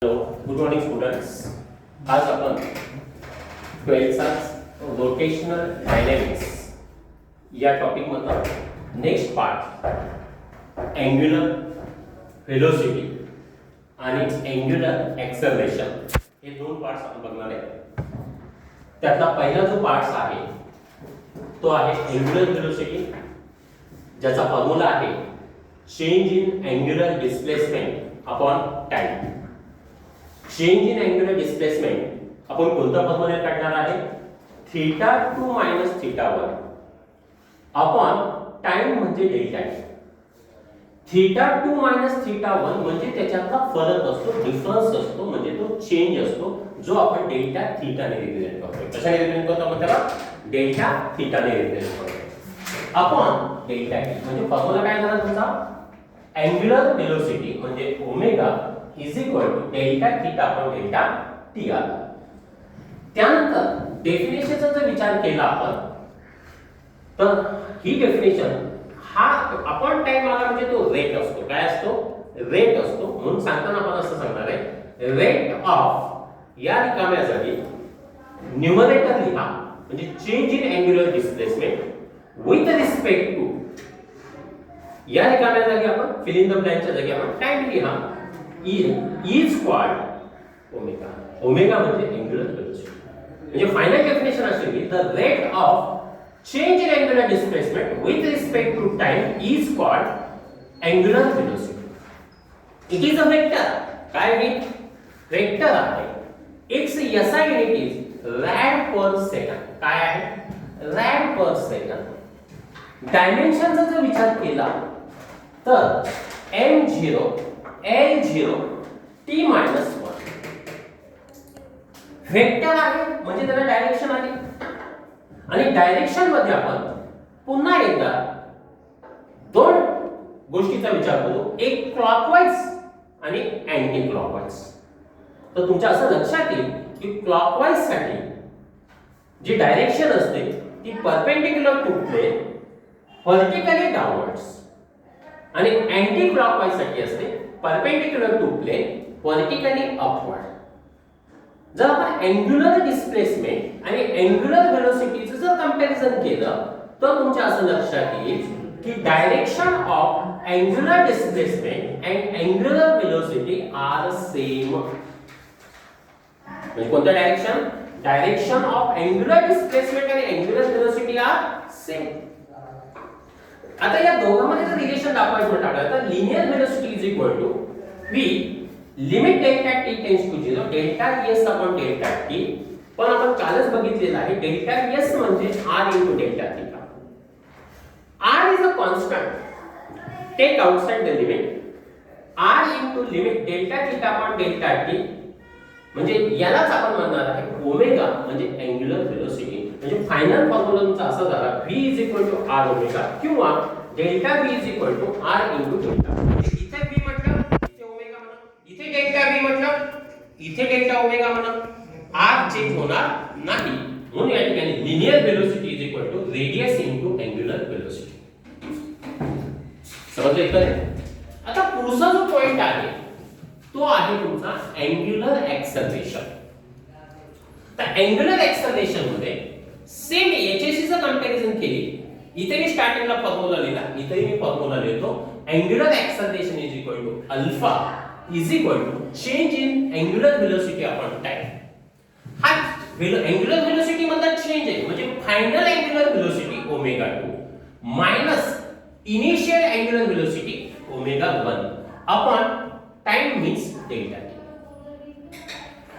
Hello, good morning students. आज आपण 12th rotational dynamics या टॉपिक मधला नेक्स्ट पार्ट अँग्युलर व्हेलोसिटी आणि अँग्युलर एक्सेलरेशन हे दोन पार्ट्स आपण बघणार आहे. त्यातला पहिला जो पार्ट आहे तो आहे अँग्युलर व्हेलोसिटी, ज्याचा फॉर्म्युला आहे change in angular displacement upon time. Change in angular displacement आपण कोणत्या फॉर्म्युल्यात काढणार आहे? θ2 - θ1 अपॉन टाइम म्हणजे डेल्टा टी. θ2 - θ1 म्हणजे त्याच्यातला फरक असतो, डिफरन्स असतो, म्हणजे तो चेंज असतो जो आपण डेल्टा थीटाने रिप्रेझेंट करतो. कशाने रिप्रेझेंट करतो आपण त्याला? डेल्टा थीटाने रिप्रेझेंट करतो अपॉन डेल्टा टी. म्हणजे फॉर्म्युला काय झाला तुमचा? अँग्युलर व्हेलोसिटी म्हणजे omega is equal to delta theta upon delta T आला. त्यानंतर डेफिनेशनचा जर विचार केला आपण तर ही डेफिनेशन हा अपॉन टाइम आला म्हणजे तो रेट असतो. काय असतो? रेट असतो. म्हणून सांगताना आपण असं सांगणार आहे रेट ऑफ या रिकाम्या जागी न्यूमरेटर लिहा म्हणजे change in angular displacement with respect to या रिकाम्या जागी आपण फिल इन द ब्लँकच्या जागी आपण टाइम लिहा ई स्क्वाड ओमेगा. ओमेगा म्हणजे अँग्युलर व्हेलोसिटी. म्हणजे फायनल डेफिनेशन अशी की the rate of change in angular displacement with respect to time is स्क्वाड angular velocity. It is a vector. काय आहे? वेक्टर आहे. Its SI unit is rad per second. काय आहे? RAD per second. डायमेन्शनचा जर विचार केला तर m0 L0 t - 1 वेक्टर आहे म्हणजे त्याला डायरेक्शन आहे. आणि डायरेक्शन मध्ये आपण पुन्हा एकदा दोन गोष्टीचा विचार करू, एक क्लॉकवाईज आणि अँटी क्लॉकवाईज. तर तुमच्या असं लक्षात येईल की क्लॉकवाईज साठी जी डायरेक्शन असते ती perpendicular to plane vertically downwards आणि अँटी क्लॉकवाईज साठी असते perpendicular to plane vertically upward. जर आपण अँग्युलर डिस्प्लेसमेंट आणि अँग्युलर व्हेलोसिटीचं जर कंपॅरिझन केलं तर तुमच्या असं लक्षात येईल की direction of angular displacement and angular velocity are same. म्हणजे कोणतं डायरेक्शन? डायरेक्शन ऑफ अँग्युलर डिस्प्लेसमेंट आणि अँग्युलर व्हेलोसिटी आर सेम. आता या दोघांमध्ये जर रिलेशन दाखवायचं म्हटलं तर linear velocity is equal to v limit delta t tends to 0 delta s upon delta t. पण आपण कालच बघितलेलं आहे डेल्टा s म्हणजे r into delta theta. r is a constant. Take outside the limit r into limit delta theta upon delta t म्हणजे यालाच आपण म्हणणार आहे ओमेगा म्हणजे अँग्युलर व्हेलोसिटी. म्हणजे फायनल फॉर्म्युला तुमचा असा झाला v is equal to r omega किंवा delta v is equal to r into delta. इथे v म्हटलं इथे ओमेगा म्हणा, इथे डेल्टा v म्हटलं इथे डेल्टा ओमेगा म्हणा. r चेंज होणार नाही. म्हणून या ठिकाणी linear velocity is equal to radius into angular velocity. समजलं इथं? आता पुढचा जो पॉइंट आहे तो आहे तुमचा अँग्युलर एक्सेलरेशन. तर अँग्युलर एक्सेलरेशन मध्ये सेम याच्याशीच कंपॅरिझन केली. इथे मी स्टार्टिंगला फॉर्म्युला लिहिला, इथे मी फॉर्म्युला लिहितो angular acceleration is equal to alpha is equal to change in angular velocity upon time. हा अँग्युलर व्हेलोसिटी मधला चेंज आहे म्हणजे final angular velocity omega 2 minus initial angular velocity omega 1 upon time means delta T.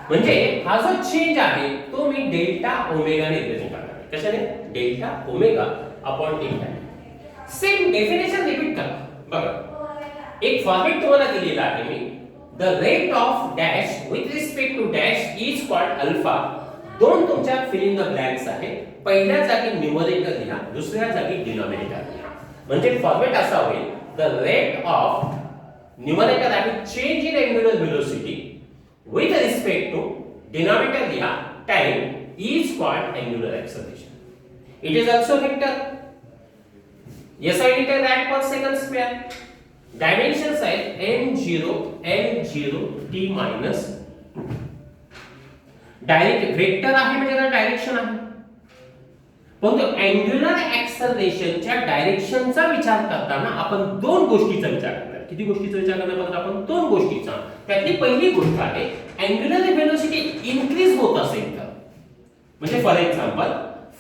म्हणजे हा जो change आहे तो मी डेल्टा ओमेगा ने रिप्रेझेंट करणार आहे. कशाने? Delta omega upon delta T. Same definition repeat करा. बघा एक फॉर्मॅट तुम्हाला दिलेला आहे मी the rate of dash with respect to dash is called alpha. दोन तुमच्या फिल इन द ब्लँक्स आहे. पहिल्या जागी न्यूमरेटर लिहा, दुसऱ्या जागी डिनॉमिनेटर लिहा. म्हणजे फॉर्मॅट असा होईल द रेट ऑफ न्यूमरेटर आहे change in angular velocity with respect to denominator liha time is called angular acceleration. It is also vector. SI unit rad per second square. Dimensions आहेत n0 l0 t minus 2. Direct vector आहे म्हणजे त्याला direction आहे, पण angular ऍक्सलरेशनच्या डायरेक्शनचा विचार करताना आपण दोन गोष्टीचा विचार करणार. किती गोष्टीचा विचार करणार परत आपण? दोन गोष्टीचा. त्यातली पहिली गोष्ट आहे अँग्युलर व्हेलोसिटी इन्क्रीज होत असेल तर, म्हणजे for example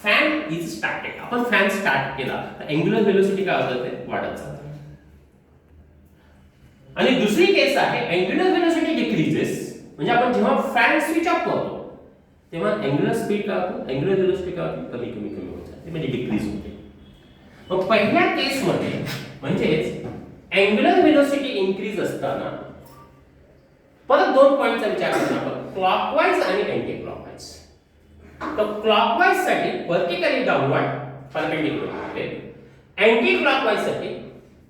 fan is started, आपण फॅन स्टार्ट केला तर अँग्युलर व्हेलोसिटी काय होत जाते? वाढत जाते. आणि दुसरी केस आहे अँग्युलर व्हेलोसिटी डिक्रीजेस, म्हणजे आपण जेव्हा फॅन स्विच ऑफ करतो तेव्हा अँग्युलर स्पीड काय होतं? अँग्युलर व्हेलोसिटी काय होते? कमी कमी कमी होत जाते, म्हणजे डिक्रीज होते. मग पहिल्या केस मध्ये म्हणजेच अँग्युलर व्हेलोसिटी इन्क्रीज असताना परत दोन पॉइंटचा विचार करणार आपण, क्लॉकवाइज आणि अँटी क्लॉकवाइज. तर क्लॉकवाइज साठी vertically downward perpendicular to plane, anti clockwise साठी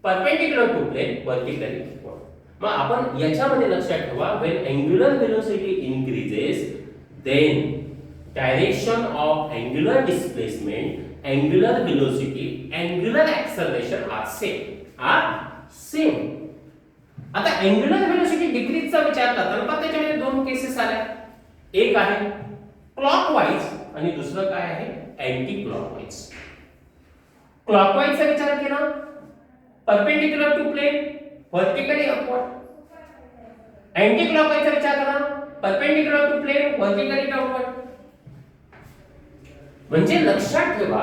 perpendicular to plane vertically upward. मग आपण याच्यामध्ये लक्षात ठेवा, when angular velocity increases then direction of angular displacement, angular velocity, angular acceleration are same. आता angular velocity decrease चा विचार करताना पण त्याच्यामध्ये दोन केसेस आल्या. एक आहे क्लॉकवाइज आणि दुसरं काय आहे? Anti clockwise. क्लॉकवाइज चा विचार केला perpendicular to plane vertically upward, anti clockwise चा विचार करा perpendicular to plane vertically downward. म्हणजे लक्षात ठेवा,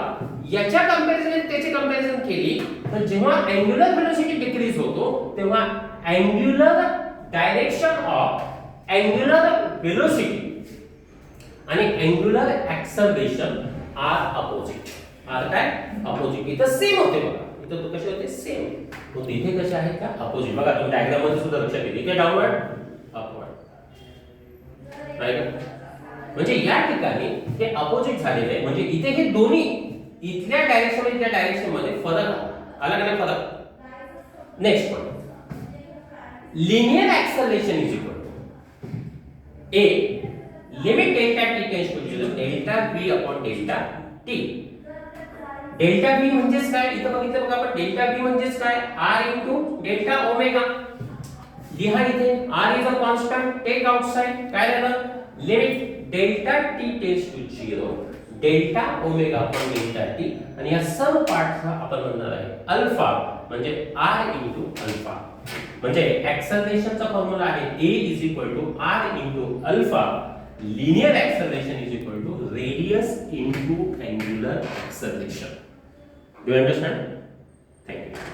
याच्या कंपॅरिझन त्याची कंपॅरिझन केली तर जेव्हा अँग्युलर व्हेलोसिटी डिक्रीज होतो तेव्हा angular direction of angular velocity आणि angular acceleration are opposite. Are काय? अपोजिट. इथं सेम होते बघा, इथं तो कसे होते? सेम होते. इथे कसे आहेत का? अपोजिट. बघा तुम्ही डायग्राम मध्ये सुद्धा लक्षात घ्या, इथे डाऊनवर्ड अपवर्ड, म्हणजे या ठिकाणी हे अपोजिट झालेले आहे. म्हणजे इथे हे दोन्ही इथल्या डायरेक्शन मध्ये त्या डायरेक्शन मध्ये फरक आला का नाही? फरक. Next point, linear acceleration is equal to a limit delta t tends to 0 delta v upon delta t. Delta v म्हणजेच काय? इथं बघितलं बघा आपण, डेल्टा v म्हणजेच काय? r into delta omega. लिहा इथे r is a constant, take outside. काय झालं? Limit delta t tends to 0 delta omega upon delta t, आणि या सर्व पार्टचा आपण म्हणणार आहे अल्फा, म्हणजे r इनटू अल्फा. म्हणजे ऍक्सलरेशनचा फॉर्म्युला आहे a is equal to r into alpha. Linear acceleration is equal to radius into angular acceleration. Do you understand?